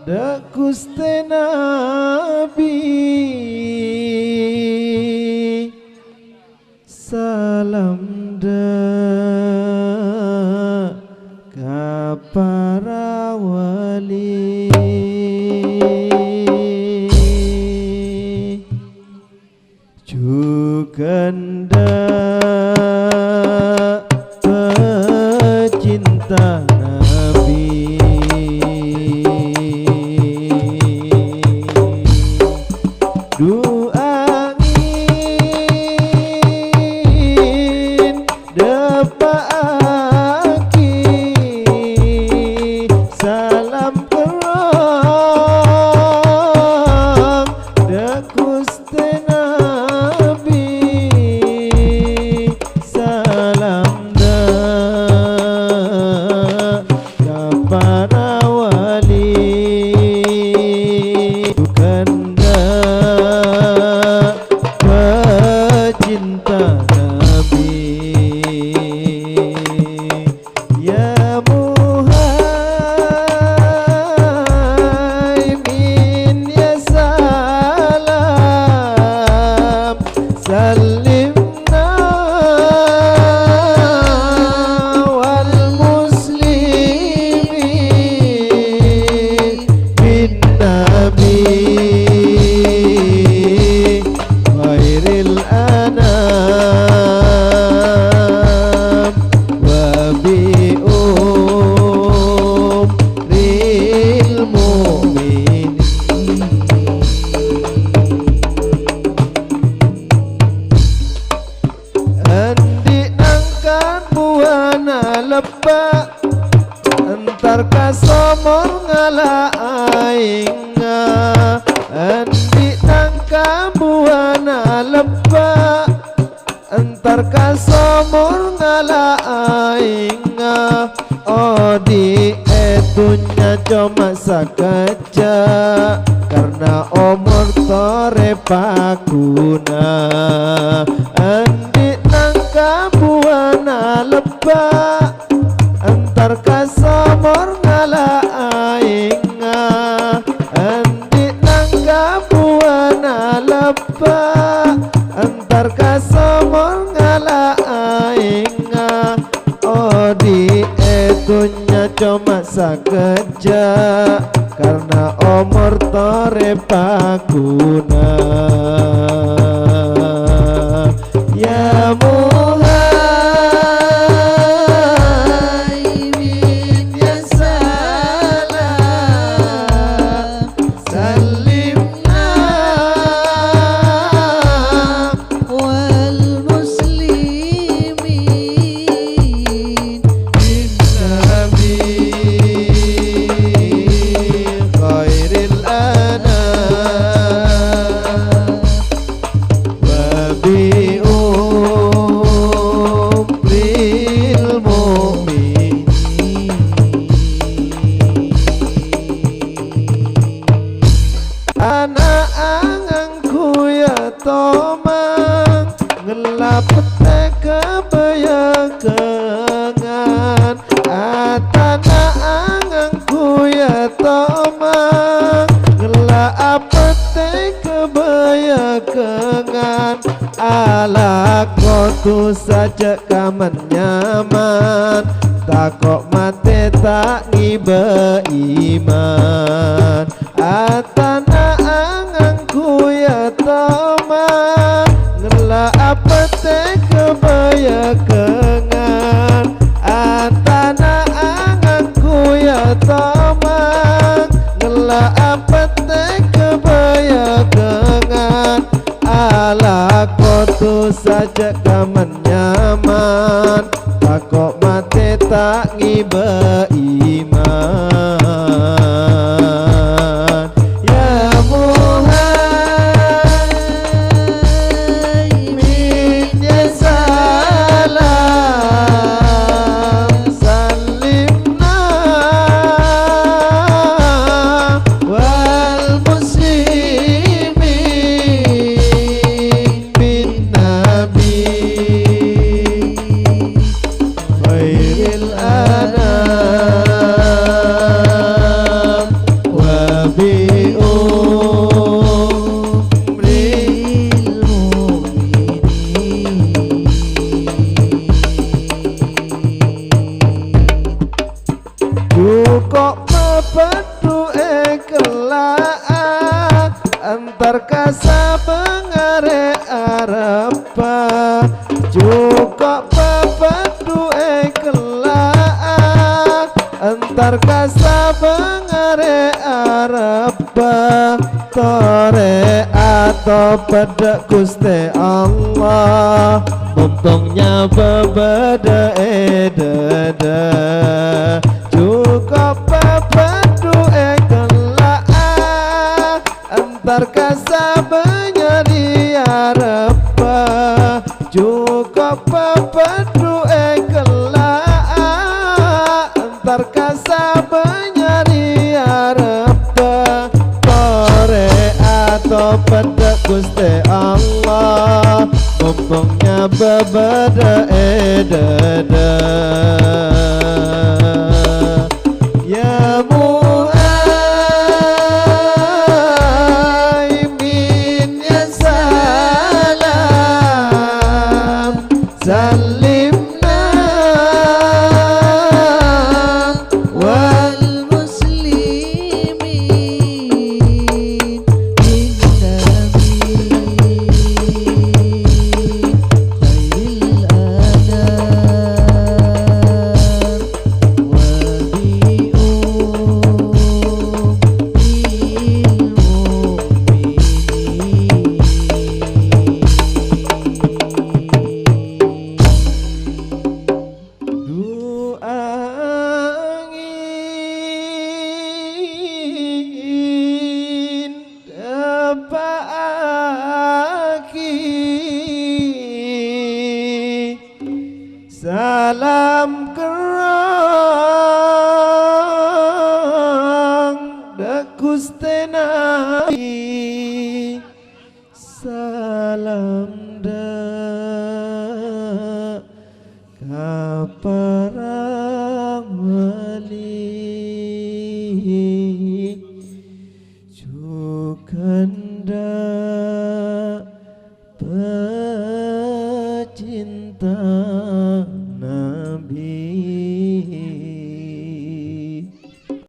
da Gusti Nabi salam da ka para wali juganda pecinta Nabi duangin depaaki salam kerong da Gusti Nabi salam da ka para wali kanda pecinta Nabi ya Muhaimin ya salam salimna wal muslimin bin Nabi khairil anam wa bi umril mu'minin andi nangkan buana lebak entar kasomor ngala ainga andi nangkan buana lebak entar kasomor ngala ainga odi etunya cuma sakaja karena umur tore pakuna andi nangka buana lebak entar kasomor ngala ainga andi nangka buana lebak entar kasomor ngala ainga odi etunya cuma sakeja karena umur tore pakuna ya Muhaimin ya salam salimna wal muslimin bin Nabi khairil anam wa bi umril mu'minin anak angangku ya tomang ngelapete kebayakangan atana angangku ya tomang ngelapete kebayakangan ala kotu saja kaman nyaman takok mate tak ngiba iman atana angangku ya tomang ngela apete kebayakangan atana angangku ya tomang ngela apete kebayakangan ala kotu saja kaman nyaman takok mate tak ngiba iman kelak antar kasa bengare arapa cukup pepadu kelak antar kasa bengare arapa tore atau pada Gusti Allah untungnya bebeda edada cukup pepadu kelak antar kasa benyari arapa cukup pepadu kelak antar kasa benyari arapa tore atau pada Gusti Allah mumpungnya bebeda edada ya muaimin ya salam salimna wal muslimin bin nabi khairil anam wa angin depaaki salam kerang da Gusti Nabi salam da kaparang wali Jukanda pecinta Nabi